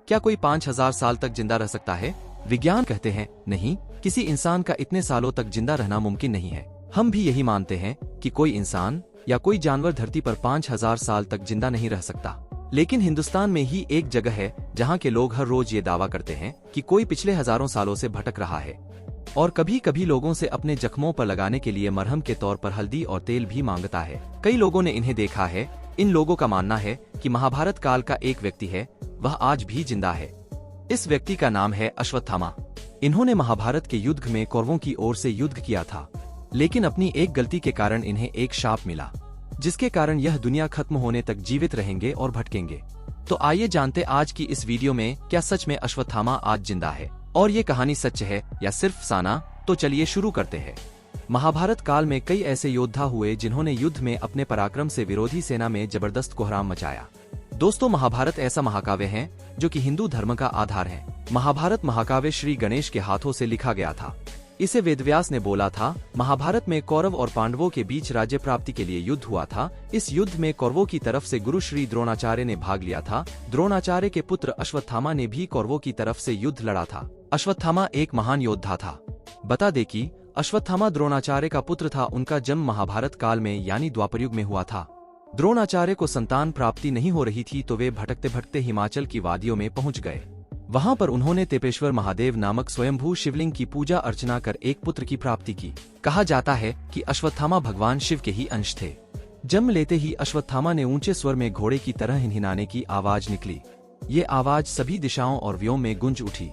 क्या कोई 5000 साल तक जिंदा रह सकता है? विज्ञान कहते हैं नहीं, किसी इंसान का इतने सालों तक जिंदा रहना मुमकिन नहीं है। हम भी यही मानते हैं कि कोई इंसान या कोई जानवर धरती पर 5000 साल तक जिंदा नहीं रह सकता। लेकिन हिंदुस्तान में ही एक जगह है जहां के लोग हर रोज ये दावा करते हैं कि कोई पिछले हजारों सालों से भटक रहा है और कभी कभी लोगों से अपने जख्मों पर लगाने के लिए मरहम के तौर पर हल्दी और तेल भी मांगता है। कई लोगों ने इन्हें देखा है। इन लोगों का मानना है कि महाभारत काल का एक व्यक्ति है, वह आज भी जिंदा है। इस व्यक्ति का नाम है अश्वत्थामा। इन्होंने महाभारत के युद्ध में कौरवों की ओर से युद्ध किया था, लेकिन अपनी एक गलती के कारण इन्हें एक शाप मिला, जिसके कारण यह दुनिया खत्म होने तक जीवित रहेंगे और भटकेंगे। तो आइए जानते आज की इस वीडियो में क्या सच में अश्वत्थामा आज जिंदा है और ये कहानी सच है या सिर्फ फसाना। तो चलिए शुरू करते हैं। महाभारत काल में कई ऐसे योद्धा हुए जिन्होंने युद्ध में अपने पराक्रम से विरोधी सेना में जबरदस्त कोहराम मचाया। दोस्तों, महाभारत ऐसा महाकाव्य है जो कि हिंदू धर्म का आधार है। महाभारत महाकाव्य श्री गणेश के हाथों से लिखा गया था। इसे वेदव्यास ने बोला था। महाभारत में कौरव और पांडवों के बीच राज्य प्राप्ति के लिए युद्ध हुआ था। इस युद्ध में कौरवों की तरफ से गुरु श्री द्रोणाचार्य ने भाग लिया था। द्रोणाचार्य के पुत्र अश्वत्थामा ने भी कौरवों की तरफ से युद्ध लड़ा था। अश्वत्थामा एक महान योद्धा था। बता दें कि अश्वत्थामा द्रोणाचार्य का पुत्र था। उनका जन्म महाभारत काल में यानी द्वापरयुग में हुआ था। द्रोणाचार्य को संतान प्राप्ति नहीं हो रही थी तो वे भटकते भटकते हिमाचल की वादियों में पहुंच गए। वहां पर उन्होंने तेपेश्वर महादेव नामक स्वयंभू शिवलिंग की पूजा अर्चना कर एक पुत्र की प्राप्ति की। कहा जाता है कि अश्वत्थामा भगवान शिव के ही अंश थे। जन्म लेते ही अश्वत्थामा ने ऊंचे स्वर में घोड़े की तरह हिनहिनाने की आवाज निकली। ये आवाज सभी दिशाओं और व्योम में गूंज उठी।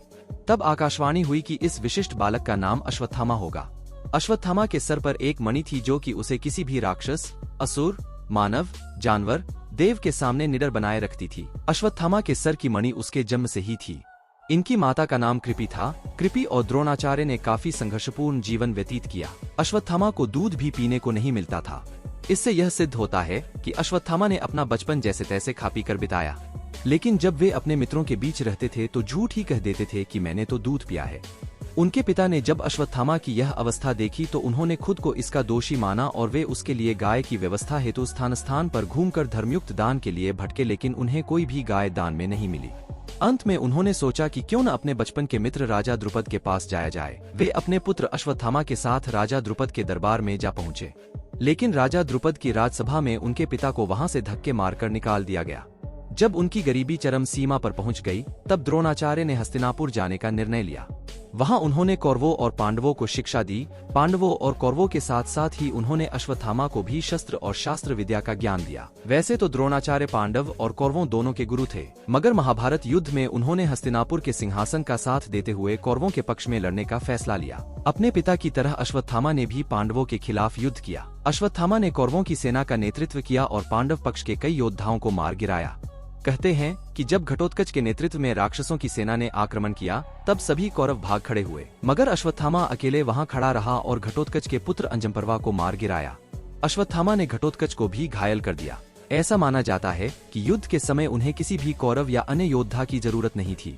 तब आकाशवाणी हुई कि इस विशिष्ट बालक का नाम अश्वत्थामा होगा। अश्वत्थामा के सर पर एक मणि थी जो कि उसे किसी भी राक्षस, असुर, मानव, जानवर, देव के सामने निडर बनाए रखती थी। अश्वत्थामा के सर की मणि उसके जन्म से ही थी। इनकी माता का नाम कृपि था। कृपि और द्रोणाचार्य ने काफी संघर्षपूर्ण जीवन व्यतीत किया। अश्वत्थामा को दूध भी पीने को नहीं मिलता था। इससे यह सिद्ध होता है कि अश्वत्थामा ने अपना बचपन जैसे तैसे खा पी कर बिताया। लेकिन जब वे अपने मित्रों के बीच रहते थे तो झूठ ही कह देते थे कि मैंने तो दूध पिया है। उनके पिता ने जब अश्वत्थामा की यह अवस्था देखी तो उन्होंने खुद को इसका दोषी माना और वे उसके लिए गाय की व्यवस्था हेतु स्थान स्थान पर घूमकर धर्मयुक्त दान के लिए भटके, लेकिन उन्हें कोई भी गाय दान में नहीं मिली। अंत में उन्होंने सोचा कि क्यों न अपने बचपन के मित्र राजा द्रुपद के पास जाया जाए। वे अपने पुत्र अश्वत्थामा के साथ राजा द्रुपद के दरबार में जा पहुंचे, लेकिन राजा द्रुपद की राजसभा में उनके पिता को वहां से धक्के मारकर निकाल दिया गया। जब उनकी गरीबी चरम सीमा पर पहुंच गई तब द्रोणाचार्य ने हस्तिनापुर जाने का निर्णय लिया। वहां उन्होंने कौरवों और पांडवों को शिक्षा दी। पांडवों और कौरवों के साथ साथ ही उन्होंने अश्वत्थामा को भी शस्त्र और शास्त्र विद्या का ज्ञान दिया। वैसे तो द्रोणाचार्य पांडव और कौरवों दोनों के गुरु थे, मगर महाभारत युद्ध में उन्होंने हस्तिनापुर के सिंहासन का साथ देते हुए कौरवों के पक्ष में लड़ने का फैसला लिया। अपने पिता की तरह अश्वत्थामा ने भी पांडवों के खिलाफ युद्ध किया। अश्वत्थामा ने कौरवों की सेना का नेतृत्व किया और पांडव पक्ष के कई योद्धाओं को मार गिराया। कहते हैं कि जब घटोत्कच के नेतृत्व में राक्षसों की सेना ने आक्रमण किया तब सभी कौरव भाग खड़े हुए, मगर अश्वत्थामा अकेले वहां खड़ा रहा और घटोत्कच के पुत्र अंजमपर्वा को मार गिराया। अश्वत्थामा ने घटोत्कच को भी घायल कर दिया। ऐसा माना जाता है कि युद्ध के समय उन्हें किसी भी कौरव या अन्य योद्धा की जरूरत नहीं थी।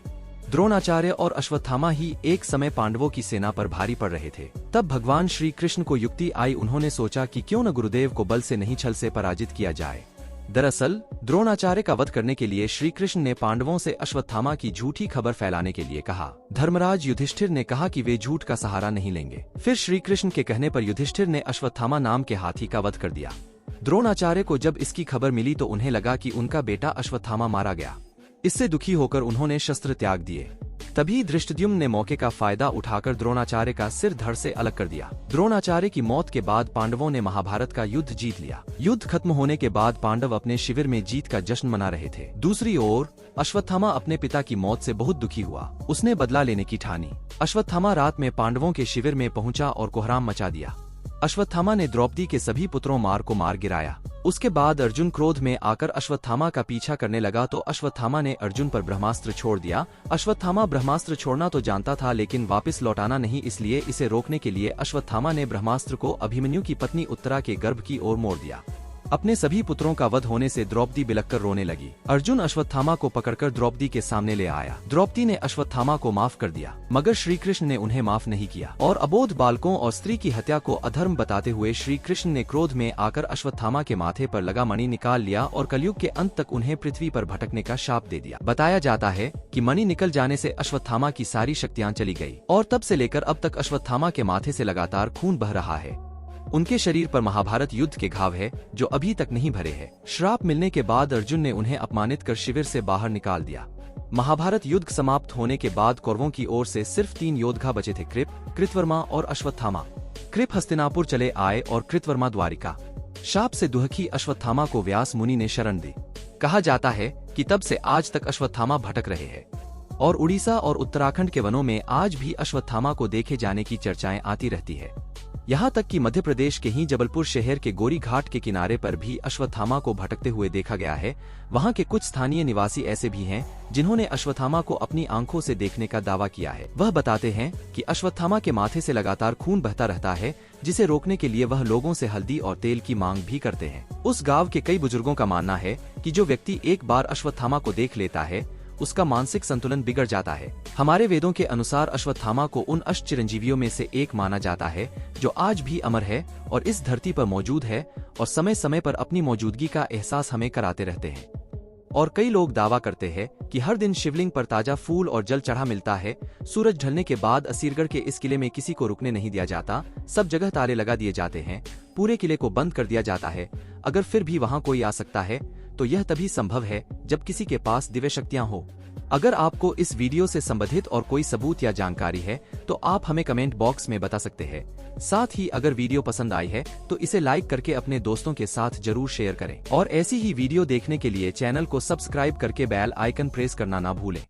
द्रोणाचार्य और अश्वत्थामा ही एक समय पांडवों की सेना पर भारी पड़ रहे थे। तब भगवान श्री कृष्ण को युक्ति आई। उन्होंने सोचा कि क्यों न गुरुदेव को बल से नहीं छल से पराजित किया जाए। दरअसल द्रोणाचार्य का वध करने के लिए श्री कृष्ण ने पांडवों से अश्वत्थामा की झूठी खबर फैलाने के लिए कहा। धर्मराज युधिष्ठिर ने कहा कि वे झूठ का सहारा नहीं लेंगे। फिर श्री कृष्ण के कहने पर युधिष्ठिर ने अश्वत्थामा नाम के हाथी का वध कर दिया। द्रोणाचार्य को जब इसकी खबर मिली तो उन्हें लगा कि उनका बेटा अश्वत्थामा मारा गया। इससे दुखी होकर उन्होंने शस्त्र त्याग दिए। तभी धृष्टद्युम्न ने मौके का फायदा उठाकर द्रोणाचार्य का सिर धड़ से अलग कर दिया। द्रोणाचार्य की मौत के बाद पांडवों ने महाभारत का युद्ध जीत लिया। युद्ध खत्म होने के बाद पांडव अपने शिविर में जीत का जश्न मना रहे थे। दूसरी ओर अश्वत्थामा अपने पिता की मौत से बहुत दुखी हुआ। उसने बदला लेने की ठानी। अश्वत्थामा रात में पांडवों के शिविर में पहुंचा और कोहराम मचा दिया। अश्वत्थामा ने द्रौपदी के सभी पुत्रों को मार गिराया। उसके बाद अर्जुन क्रोध में आकर अश्वत्थामा का पीछा करने लगा तो अश्वत्थामा ने अर्जुन पर ब्रह्मास्त्र छोड़ दिया। अश्वत्थामा ब्रह्मास्त्र छोड़ना तो जानता था लेकिन वापस लौटाना नहीं, इसलिए इसे रोकने के लिए अश्वत्थामा ने ब्रह्मास्त्र को अभिमन्यु की पत्नी उत्तरा के गर्भ की ओर मोड़ दिया। अपने सभी पुत्रों का वध होने से द्रौपदी बिलखकर रोने लगी। अर्जुन अश्वत्थामा को पकड़कर द्रौपदी के सामने ले आया। द्रौपदी ने अश्वत्थामा को माफ कर दिया, मगर श्री कृष्ण ने उन्हें माफ नहीं किया और अबोध बालकों और स्त्री की हत्या को अधर्म बताते हुए श्री कृष्ण ने क्रोध में आकर अश्वत्थामा के माथे पर लगा मणि निकाल लिया और कलयुग के अंत तक उन्हें पृथ्वी पर भटकने का शाप दे दिया। बताया जाता है कि मणि निकल जाने से अश्वत्थामा की सारी शक्तियां चली गई और तब से लेकर अब तक अश्वत्थामा के माथे से लगातार खून बह रहा है। उनके शरीर पर महाभारत युद्ध के घाव है जो अभी तक नहीं भरे हैं। श्राप मिलने के बाद अर्जुन ने उन्हें अपमानित कर शिविर से बाहर निकाल दिया। महाभारत युद्ध समाप्त होने के बाद कौरवों की ओर से सिर्फ 3 योद्धा बचे थे, कृप, कृतवर्मा और अश्वत्थामा। कृप हस्तिनापुर चले आए और कृतवर्मा द्वारिका। शाप से दुहखी अश्वत्थामा को व्यास मुनि ने शरण दी। कहा जाता है कि तब से आज तक अश्वत्थामा भटक रहे हैं और उड़ीसा और उत्तराखंड के वनों में आज भी अश्वत्थामा को देखे जाने की चर्चाएं आती रहती है। यहाँ तक कि मध्य प्रदेश के ही जबलपुर शहर के गोरी घाट के किनारे पर भी अश्वत्थामा को भटकते हुए देखा गया है। वहाँ के कुछ स्थानीय निवासी ऐसे भी हैं जिन्होंने अश्वत्थामा को अपनी आंखों से देखने का दावा किया है। वह बताते हैं कि अश्वत्थामा के माथे से लगातार खून बहता रहता है, जिसे रोकने के लिए वह लोगों से हल्दी और तेल की मांग भी करते हैं। उस गांव के कई बुजुर्गों का मानना है कि जो व्यक्ति एक बार अश्वत्थामा को देख लेता है उसका मानसिक संतुलन बिगड़ जाता है। हमारे वेदों के अनुसार अश्वत्थामा को उन अष्ट चिरंजीवियों में से एक माना जाता है जो आज भी अमर है और इस धरती पर मौजूद है और समय समय पर अपनी मौजूदगी का एहसास हमें कराते रहते हैं। और कई लोग दावा करते हैं कि हर दिन शिवलिंग पर ताजा फूल और जल चढ़ा मिलता है। सूरज ढलने के बाद असीरगढ़ के इस किले में किसी को रुकने नहीं दिया जाता, सब जगह ताले लगा दिए जाते हैं, पूरे किले को बंद कर दिया जाता है। अगर फिर भी वहां कोई आ सकता है तो यह तभी संभव है जब किसी के पास दिव्य शक्तियां हो। अगर आपको इस वीडियो से संबंधित और कोई सबूत या जानकारी है तो आप हमें कमेंट बॉक्स में बता सकते हैं। साथ ही अगर वीडियो पसंद आई है तो इसे लाइक करके अपने दोस्तों के साथ जरूर शेयर करें और ऐसी ही वीडियो देखने के लिए चैनल को सब्सक्राइब करके बेल आइकन प्रेस करना ना भूलें।